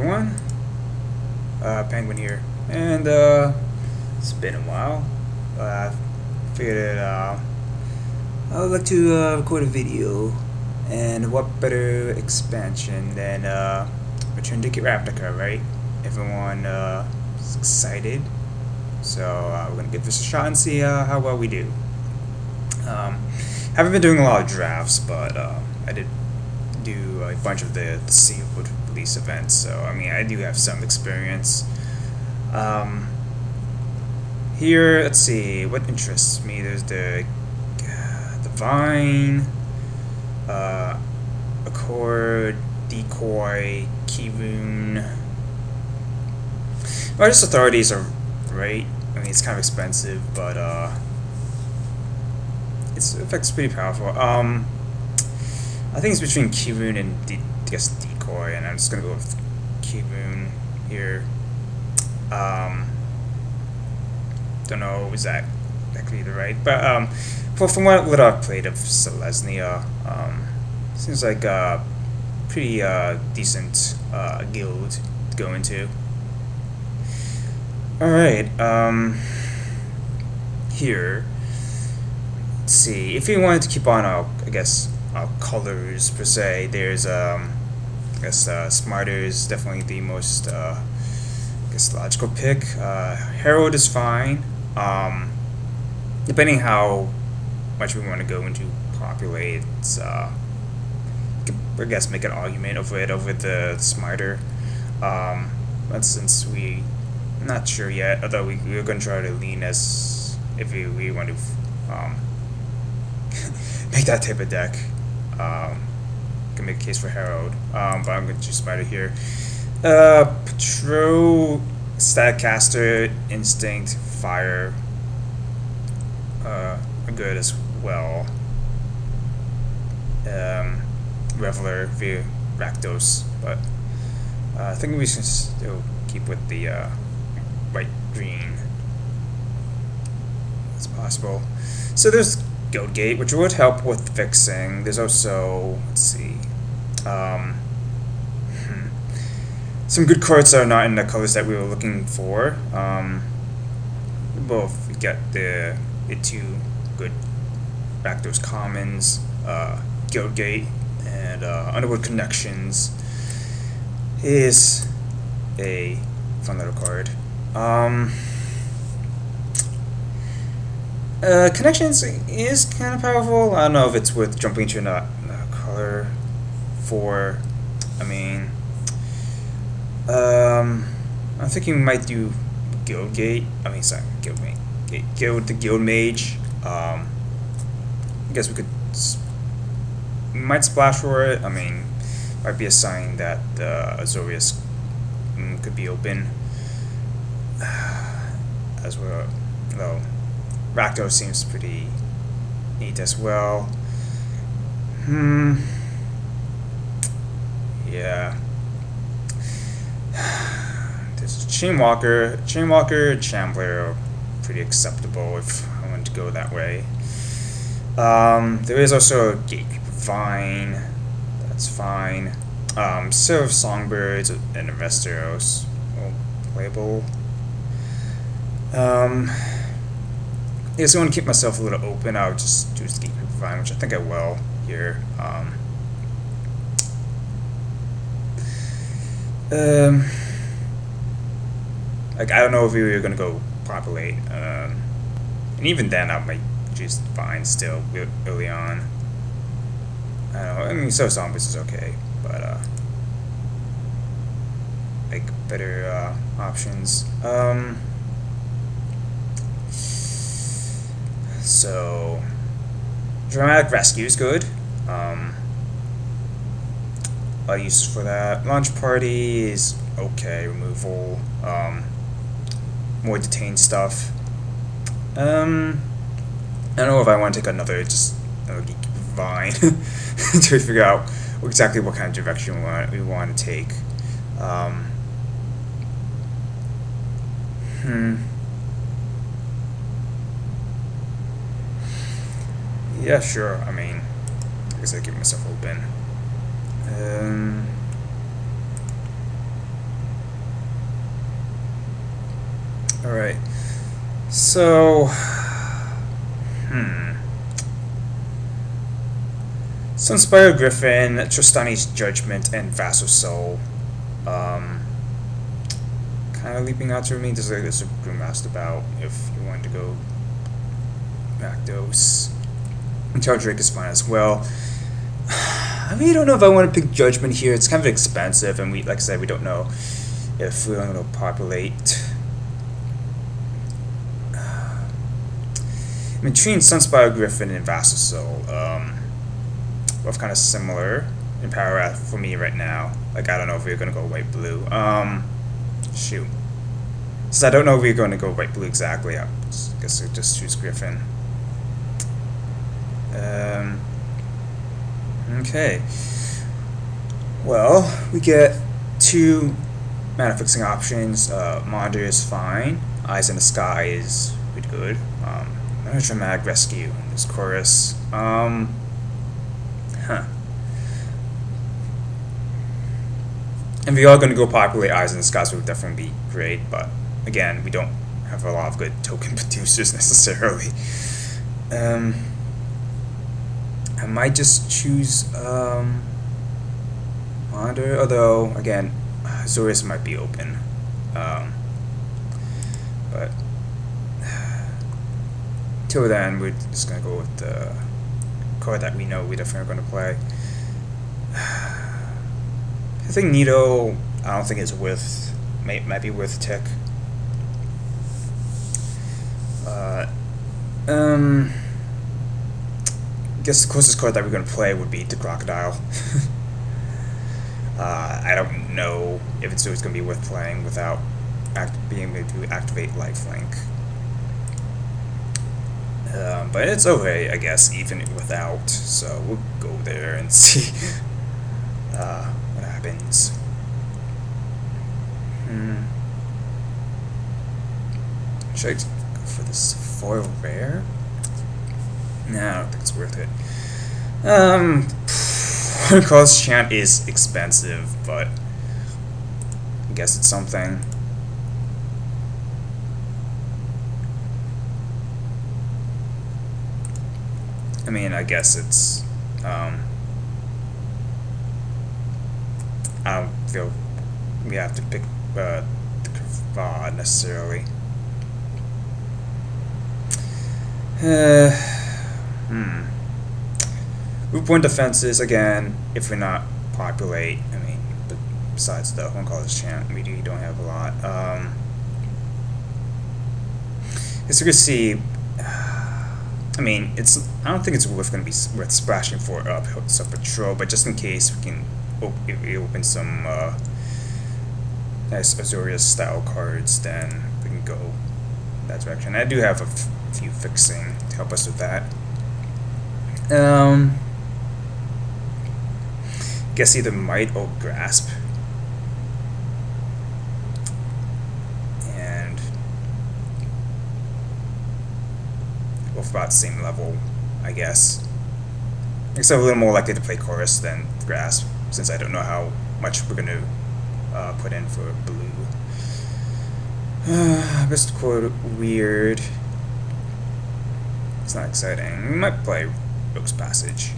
everyone, Painguin here, and it's been a while. I figured I would like to record a video, and what better expansion than Return to Ravnica, right? Everyone is excited, so we're gonna give this a shot and see how well we do. Haven't been doing a lot of drafts, but I did do a bunch of the sealed release events, so I mean I do have some experience. Here, let's see what interests me. There's the Vine, Accord, Decoy, Keyboon. Artist authorities are right. I mean it's kind of expensive, but its effect's pretty powerful. I think it's between Keyboon and I guess Decoy, and I'm just gonna go with Keyboon here. Don't know is that exactly the right, but from what I've played of Selesnya, seems like a pretty decent guild to go into. All right, here. Let's see if you wanted to keep on, I guess. Colors per se. There's I guess Smarter is definitely the most I guess logical pick. Herald is fine. Depending how much we want to go into populate, I could, I guess, make an argument over it over the Smarter. But since I'm not sure yet, although we're going to try to lean as if we want to make that type of deck. Can make a case for Herald, but I'm going to choose Spider here. Patrol, Statcaster, Instinct, Fire are good as well. Reveler via Rakdos, but I think we should still keep with the white green as possible. So there's Guildgate, which would help with fixing. There's also, let's see, some good cards that are not in the colors that we were looking for. We get the two good Rakdos commons, Guildgate, and Underwood Connections is a fun little card. Connections is kind of powerful. I don't know if it's worth jumping to not color for. I mean, I'm thinking we might do Guildgate. I mean, sorry, Guildmate. Guild the Guild Mage. I guess we might splash for it. I mean, might be a sign that Azorius could be open as well. Though. Rakdos seems pretty neat as well. Yeah. There's Chainwalker, and Shambler are pretty acceptable if I want to go that way. There is also a Gatekeeper Vine. That's fine. Serve Songbirds and Investors playable. I guess I want to keep myself a little open. I'll just choose the Gatekeeper Vine, which I think I will here. Like I don't know if we were gonna go populate, and even then I might choose Vine still early on. I don't know. I mean, so Zombies is okay, but like better options. So, Dramatic Rescue is good. A lot of uses for that. Launch Party is okay. Removal. More detained stuff. I don't know if I want to take another Gatekeeper Vine to figure out exactly what kind of direction we want to take. Yeah, sure. I mean, I guess I keep myself open. Alright. So, Sunspire Griffin, Tristani's Judgment, and Vassal Soul. Kind of leaping out to me. There's a Brewmaster about if you wanted to go Rakdos. And Drake is fine as well. I really don't know if I want to pick Judgment here. It's kind of expensive, and like I said, we don't know if we're going to populate. Between Sunspire Griffin and Vassal Soul, both kind of similar in power for me right now. Like, I don't know if we're gonna go white blue. Shoot. Since I don't know if we're gonna go white blue exactly, I guess I'll just choose Griffin. Okay. Well, we get 2 mana fixing options. Monitor is fine. Eyes in the Sky is pretty good. Dramatic Rescue in this chorus. If we are going to go populate Eyes in the Skies, would definitely be great, but again, we don't have a lot of good token producers necessarily. I might just choose Monitor, although again, Azorius might be open. But till then, we're just gonna go with the card that we know we definitely are gonna play. I think Nido, I don't think it's worth, might be worth a tick. I guess the closest card that we're gonna play would be the Crocodile. I don't know if it's always gonna be worth playing without being able to activate Lifelink. But it's okay, I guess, even without. So we'll go there and see what happens. Should I go for this foil rare? No, I don't think it's worth it. Cost Chant is expensive, but I guess it's something. I mean, I guess it's, I don't feel we have to pick the Kavad necessarily. Root point defenses, again, if we're not populate, I mean, besides the One Color's Chant, we don't have a lot. As you can see, I mean, I don't think it's going to be worth splashing for some patrol, but just in case we can open some nice Azorius style cards, then we can go that direction. I do have a few fixing to help us with that. Guess either Might or Grasp. And both about the same level, I guess. Except a little more likely to play Chorus than Grasp, since I don't know how much we're going to put in for blue. Best quote, weird. It's not exciting. We might play Rogue's Passage.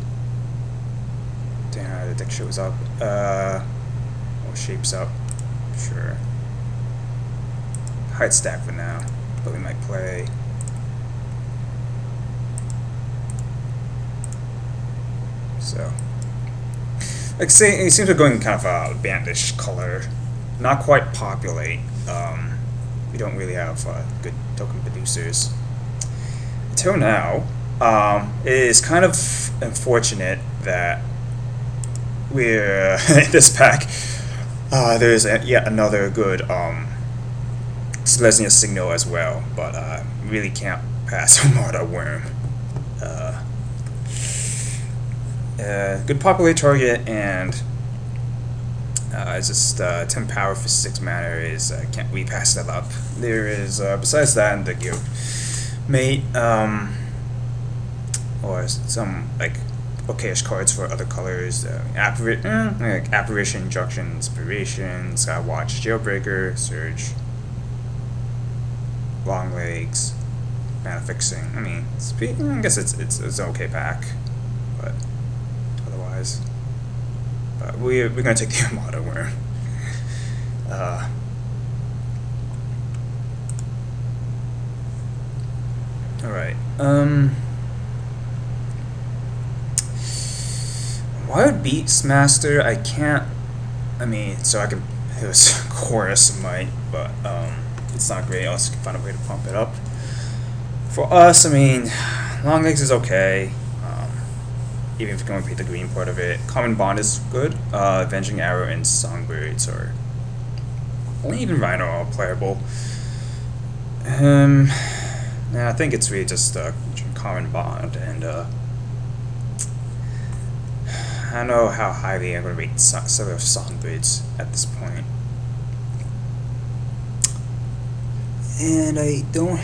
Damn how the deck shows up. Or shapes up. Sure. Hide stack for now, but we might play. So, like say, it seems we're going kind of a bandish color, not quite populate. We don't really have good token producers until now. It is kind of unfortunate that we're in this pack. There's yet another good Selesnya Signal as well, but really can't pass Armada Worm. Good populate target, and it's just 10 power for 6 mana is can't we pass that up. There is besides that in the guild mate or some like okayish cards for other colors. Like Apparition, Injunction, Inspiration, Skywatch, Jailbreaker, Surge. long legs, mana fixing. I mean, I guess it's an okay pack, but otherwise, but we're gonna take the Armada Worm. All right. Wild Beastmaster, I can't. I mean, so I can. It was Chorus might, but it's not great. Unless you can find a way to pump it up. For us, I mean, Long Legs is okay. Even if you can only pick the green part of it. Common Bond is good. Avenging Arrow and Songbirds are. Only even Rhino are playable. Yeah, I think it's really just Common Bond, and I don't know how highly I'm going to rate some of Songbirds at this point. And I don't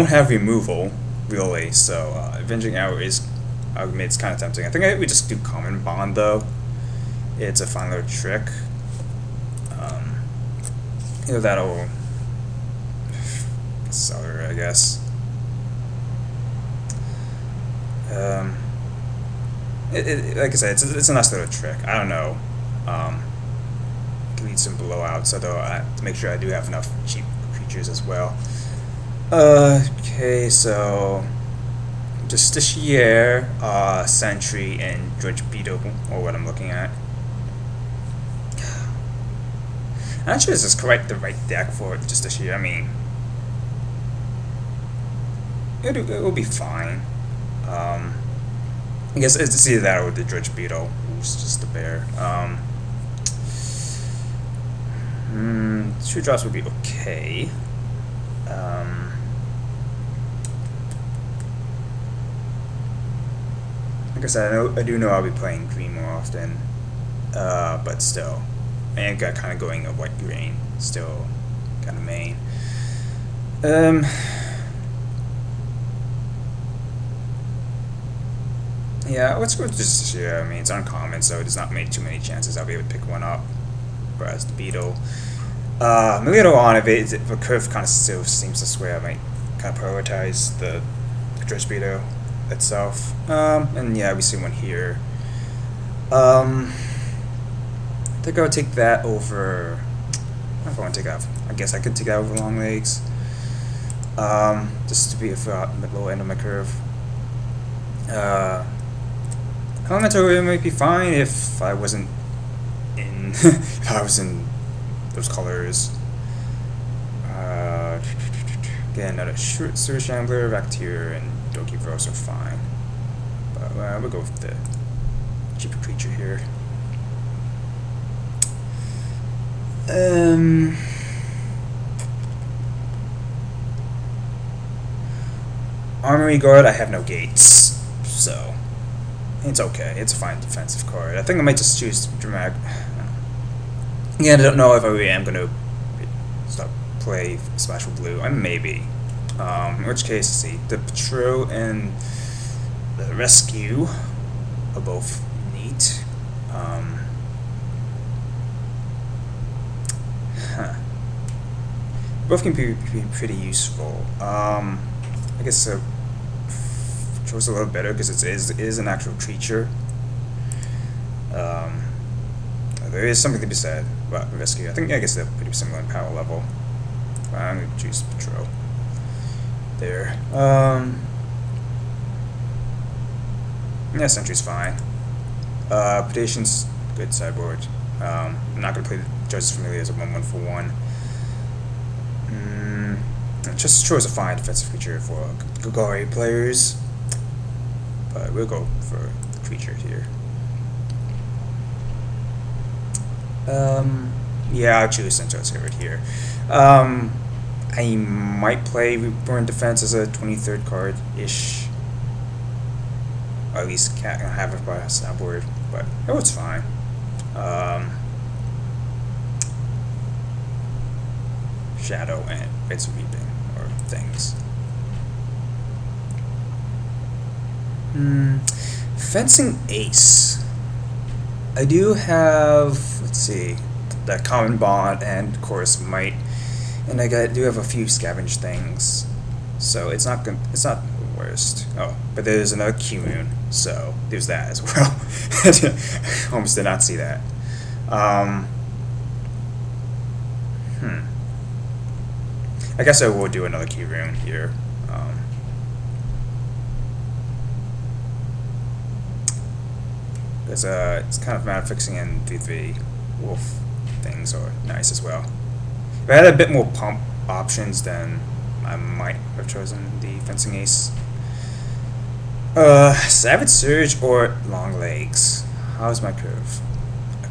have removal really, so Avenging Arrow is, I would admit, it's kind of tempting. I think we just do Common Bond though. It's a fun little trick. You know, that'll sell her, I guess. Like I said, it's a nice little trick. I don't know. Can lead some blowouts, although I have to make sure I do have enough cheap creatures as well. Okay, so Justiciar, Sentry, and George Beetle are what I'm looking at. I'm not sure this is correct, the right deck for Justiciar. I mean, it will be fine. I guess it's either that or the Dredge Beetle, who's just a bear. 2 drops would be okay. Like I said, I do know I'll be playing green more often, but still, I got kind of going a white green, still kind of main. Yeah, let's go with this year. I mean, it's uncommon, so it does not make too many chances I'll be able to pick one up. Whereas the Beetle, later on, if the curve kind of still seems to swear, I might kind of prioritize the Dredge Beetle itself. And yeah, we see one here. I think I'll take that over. I don't know if I want to take that. I guess I could take that over Long Legs. Just to be at the low end of my curve. Elemental might be fine if I wasn't in if I was in those colors. Again, another Sewer Shambler, Vactier, and Doki Bros are fine. But we'll go with the cheaper creature here. Armory Guard, I have no gates, so it's okay. It's a fine defensive card. I think I might just choose Dramatic. Again, I don't know if I really am going to stop play Splash for Blue. I maybe. In which case, let's see. The Patrol and the Rescue are both neat. Both can be pretty useful. I guess Patrol's a little better because it is an actual creature. There is something to be said about Rescue. I guess they're pretty similar in power level. I'm going to choose Patrol. There. Yeah, Sentry's fine. Predation's good sideboard. I'm not going to play the Judge's Familiar as a 1/1 for 1. Just chose a fine defensive creature for Gagari players. But we'll go for the creature here. Yeah, I'll choose Sentinel's Hero here. I might play Reborn Defense as a 23rd card-ish. Or at least can't have it by a sideboard, but it's fine. Shadow and Rites of Reaping, or things. Fencing Ace. I do have, let's see, that Common Bond and Chorus Might. And I do have a few scavenge things, so it's not the worst. Oh, but there's another Q-Moon, so there's that as well. Almost did not see that. I guess I will do another Q-Moon here. It's kind of map fixing, and the wolf things are nice as well. If I had a bit more pump options, then I might have chosen the fencing ace. Savage Surge or Long Legs. How's my curve? I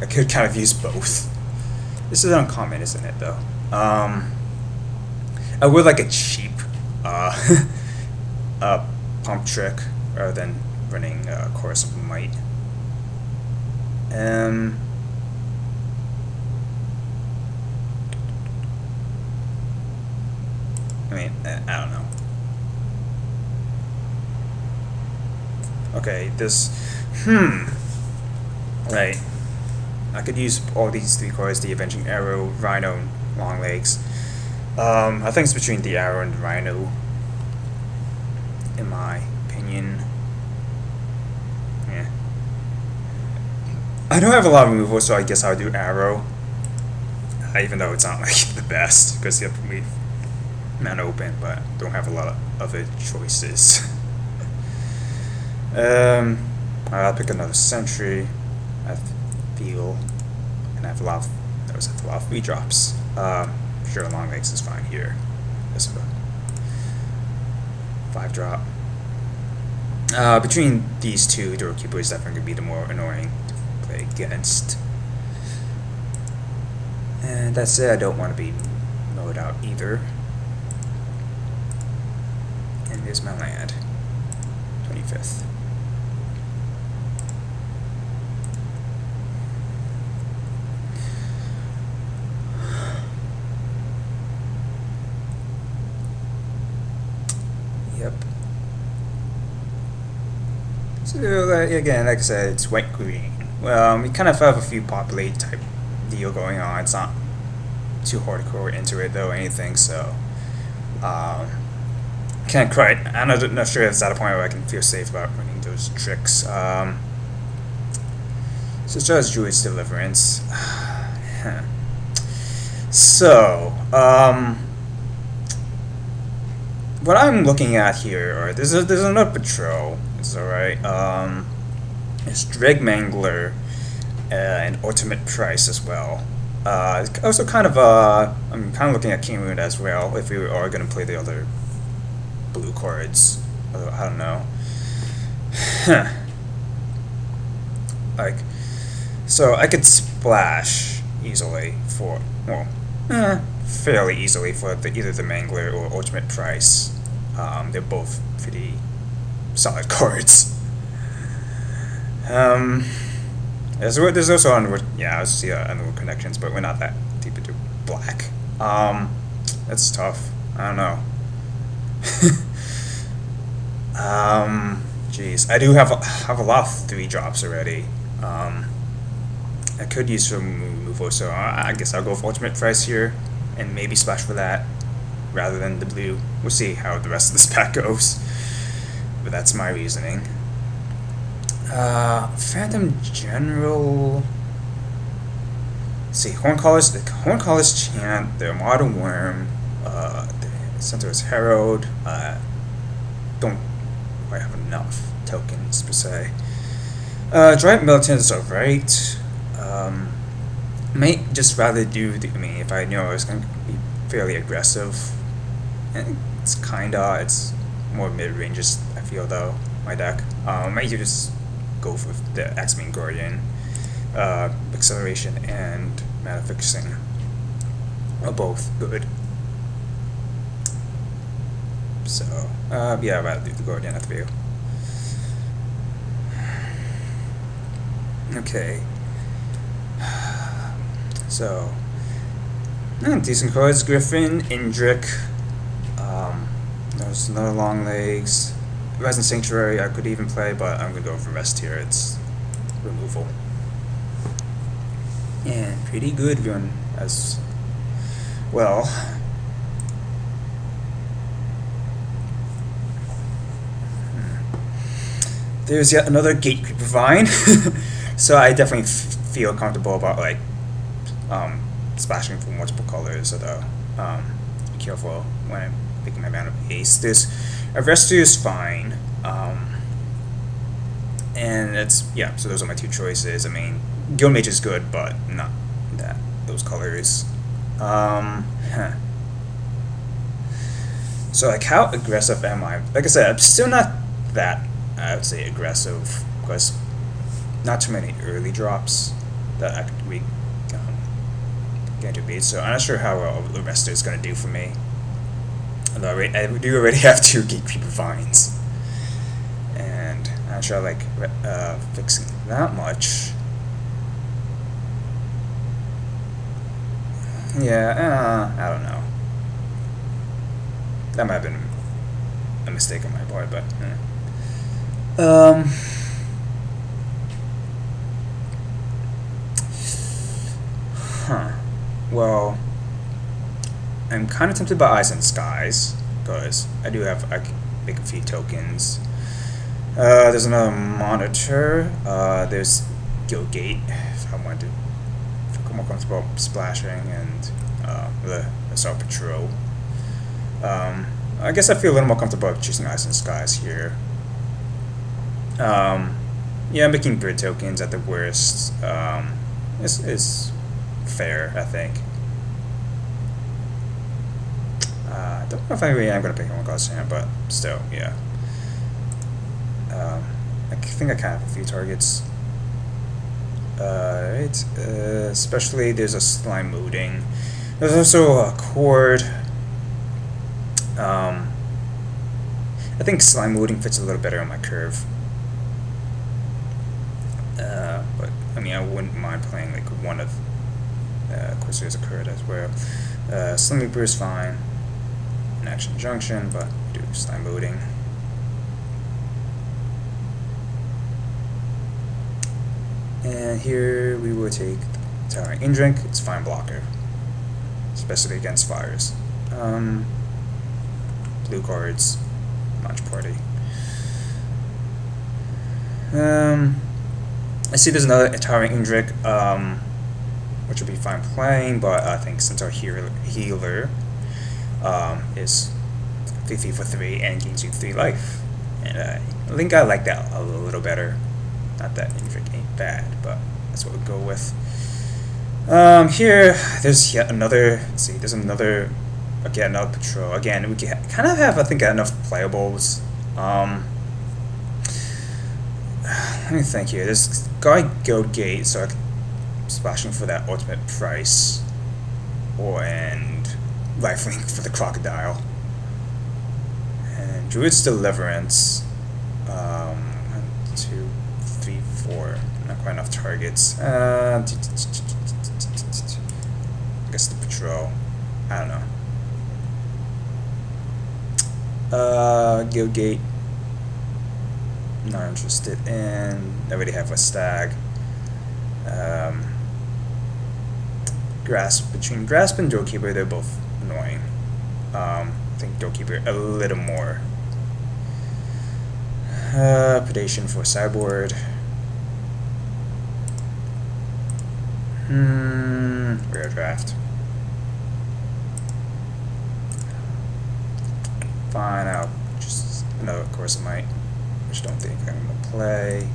could kind of use both. This is uncommon, isn't it? Though. I would like a cheap pump trick rather than running Chorus of Might. I mean, I don't know. Okay, this. Right. I could use all these three cards: the Avenging Arrow, Rhino, and Long Legs. I think it's between the Arrow and the Rhino, in my opinion. Yeah. I don't have a lot of removal, so I guess I'll do Arrow. Even though it's not like the best, because you have to leave man open, but don't have a lot of other choices. I'll pick another Sentry. I feel, and I have a lot of those. Have a lot of free drops. Sure, Long Legs is fine here. This one, 5-drop. Between these two, Doorkeeper is definitely gonna be the more annoying to play against. And that's it. I don't want to be mowed out either. And here's my land. 25th. Yep. So again, like I said, it's white-green. Well, we kind of have a few populate type deal going on. It's not too hardcore into it though, anything, so can't quite. I'm not sure if it's at a point where I can feel safe about running those tricks. So it's just Druid's Deliverance. So what I'm looking at here, or there's another patrol. It's alright. It's Dreg Mangler and Ultimate Price as well. Also kind of I'm kind of looking at King Moon as well if we are going to play the other blue cards. I don't know. Like, so I could splash easily for, well, fairly easily for either the Mangler or Ultimate Price. They're both pretty solid cards. There's also Underwood, yeah, I see Underwood Connections, but we're not that deep into black. That's tough. I don't know. Jeez, I do have a lot of 3-drops already. I could use some removal, so I guess I'll go for Ultimate Price here, and maybe splash for that, rather than the blue. We'll see how the rest of this pack goes, but that's my reasoning. Phantom General. Let's see, Horncaller's Chant, the Modern Worm, the Centaur's Herald. Don't quite have enough tokens per se. Giant Militant is alright. Might just rather do I mean, if I knew I was going to be fairly aggressive, and it's more mid-ranges, I feel, though, my deck. Might just go for the X-Men Guardian, Acceleration and Mana Fixing are both good. So, yeah, I'd rather do the Guardian, I feel. Okay. So, decent cards. Griffin, Indrik, there's another Long Legs. Resin Sanctuary I could even play, but I'm going to go for rest here. It's removal. And pretty good run as Well, there's yet another gatekeeper vine. So I definitely feel comfortable about like splashing for multiple colors. So be careful when I'm making my mana base. This Arrestor is fine. And it's, yeah, so those are my two choices. I mean, Guildmage is good, but not those colors. So like, how aggressive am I? Like I said, I'm still not that, I would say, aggressive, because not too many early drops that I could get into bait. So I'm not sure how well the rest is going to do for me. Although I do already have 2 Gatekeeper Vines, and I'm not sure I like fixing that much. Yeah, I don't know. That might have been a mistake on my part, but well, I'm kind of tempted by Eyes and Skies, because I do have, I can make a few tokens. There's another Monitor. There's Guildgate, if I want to feel more comfortable splashing, and the Assault Patrol. I guess I feel a little more comfortable choosing Eyes and Skies here. Yeah, making grid tokens at the worst is fair, I think. I don't know if I really am going to pick one God's Hand, but still, yeah. I think I kind of have a few targets. Right, especially there's a Slime Mooting. There's also a Cord. I think Slime Mooting fits a little better on my curve. But I mean, I wouldn't mind playing like one of. Of course, there's a Curd as well. Slime Reaper is fine. An Action Junction, but do Slime Mooting. And here we will take Towering Indrink. It's fine blocker, especially against fires. Blue cards, Launch Party. I see there's another Towering Indrink, which would be fine playing, but I think since our healer is 3 for 3 and gains you 3 life, and I think I like that a little better. Not that Indrink ain't bad, but that's what we'll go with. Here, there's yet another. Let's see, there's another. Again, another patrol. Again, we kind of have, I think, enough playables. Let me think here. This guy Guildgate, so I can splashing for that ultimate price, and lifelink for the crocodile, and Druid's Deliverance. 1, 2, 3, 4. Not quite enough targets. I guess the patrol. I don't know. Guildgate. Not interested in. I already have a stag. Between Grasp and Doorkeeper, they're both annoying. I think Doorkeeper a little more. Predation for sideboard. Rare draft. Fine, I'll just another Course of Might, which I don't think I'm gonna play.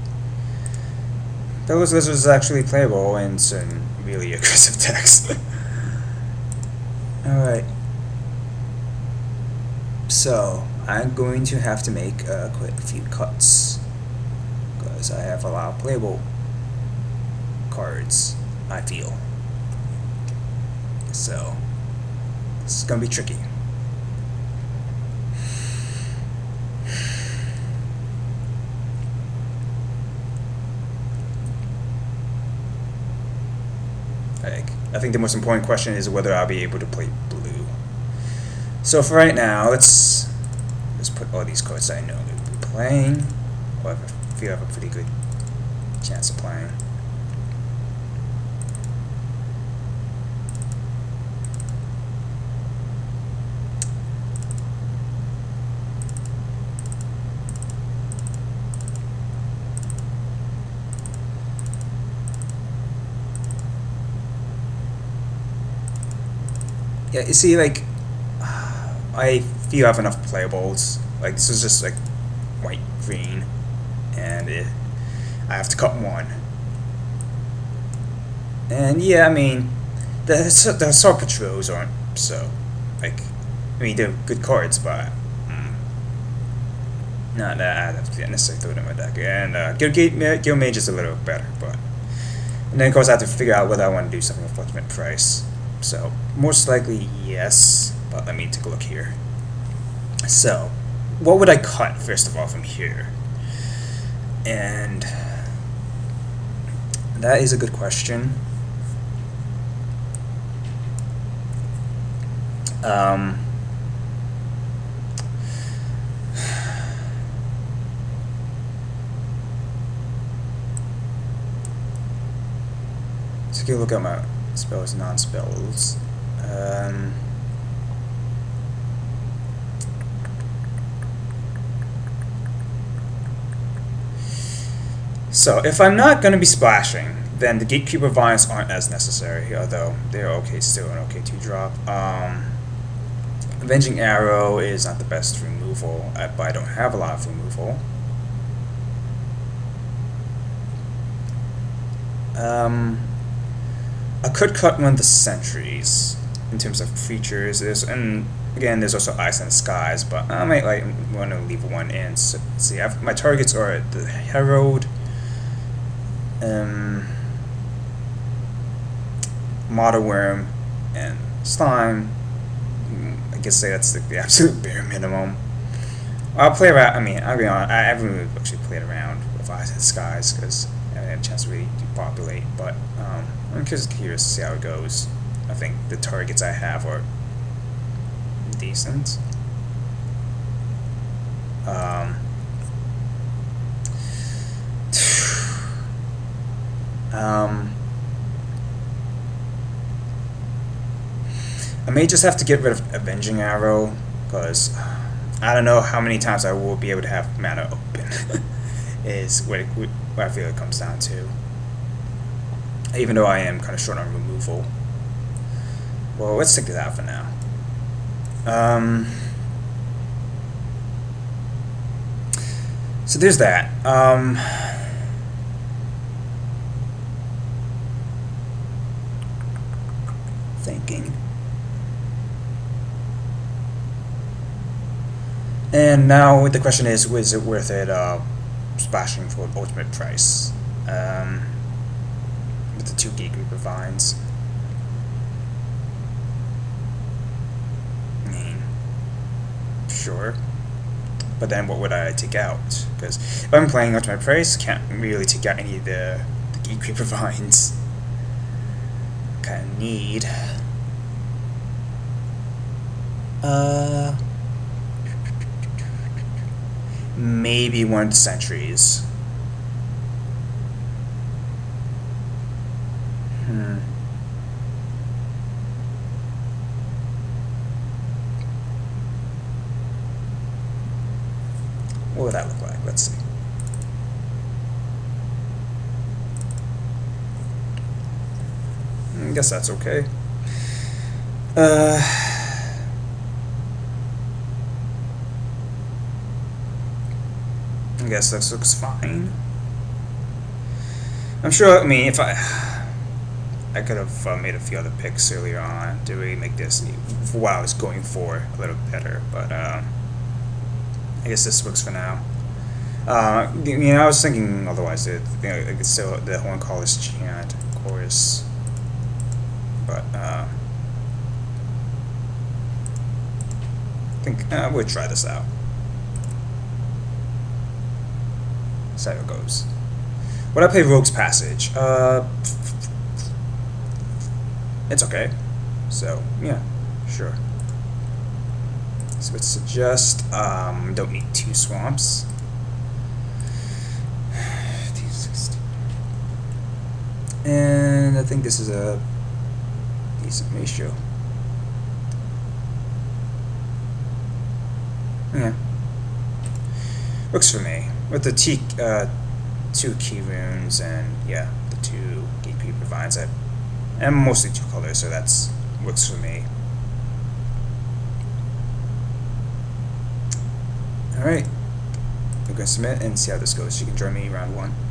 Bellows Lizard is actually playable in certain really aggressive decks. Alright. So, I'm going to have to make quite a few cuts, because I have a lot of playable cards, I feel. So, this is going to be tricky. I think the most important question is whether I'll be able to play blue. So for right now, let's just put all these cards I know that we'll be playing, or I feel I have a pretty good chance of playing. Yeah, you see, like, I feel I have enough playables. Like, this is just like white, green, and I have to cut one. And yeah, I mean, the assault patrols aren't so, like, I mean, they're good cards, but not that I have to necessarily throw them in my deck. And Guild Mage is a little better, but and then of course I have to figure out whether I want to do something with ultimate price. So most likely yes, but let me take a look here. So what would I cut first of all from here? And that is a good question. So take a look at my spells, non-spells. So if I'm not going to be splashing, then the Gatekeeper Vines aren't as necessary, although they're okay still, an okay 2-drop. Avenging Arrow is not the best removal, but I don't have a lot of removal. I could cut one of the sentries in terms of creatures. And again, there's also Ice and Skies, but I might want to leave one in. So, let's see, my targets are the Herald, Model Worm, and Slime. I guess that's the absolute bare minimum. I'll play around. I mean, I'll be honest, I haven't really actually played around with Ice and Skies because I haven't had a chance to really depopulate, but I'm just curious to see how it goes. I think the targets I have are decent. I may just have to get rid of Avenging Arrow, because I don't know how many times I will be able to have mana open, is what I feel it comes down to. Even though I am kind of short on removal. Well, let's stick to that for now. So there's that. Thinking. And now the question is it worth it splashing for ultimate price? With the 2 Gatekeeper Vines. I mean, sure. But then what would I take out? Because if I'm playing ultimate price, can't really take out any of the Gatekeeper Vines. Kind of need. Maybe one of the sentries. What would that look like? Let's see. I guess that's okay. I guess this looks fine. I'm sure, I mean, if I could have made a few other picks earlier on to really make this, what I was going for, a little better, but I guess this works for now. You know, I was thinking otherwise, it's still the Horncaller's Chant, of course, but I think we'll try this out. See how it goes. Would I play Rogue's Passage? It's okay. So, yeah, sure. So let's suggest, don't need 2 swamps. And I think this is a decent ratio. Yeah. Works for me. With the 2 key runes and, yeah, the 2 Gatekeeper Vines. I'm mostly 2 colors, so that's works for me. Alright. We're going to submit and see how this goes. You can join me round 1.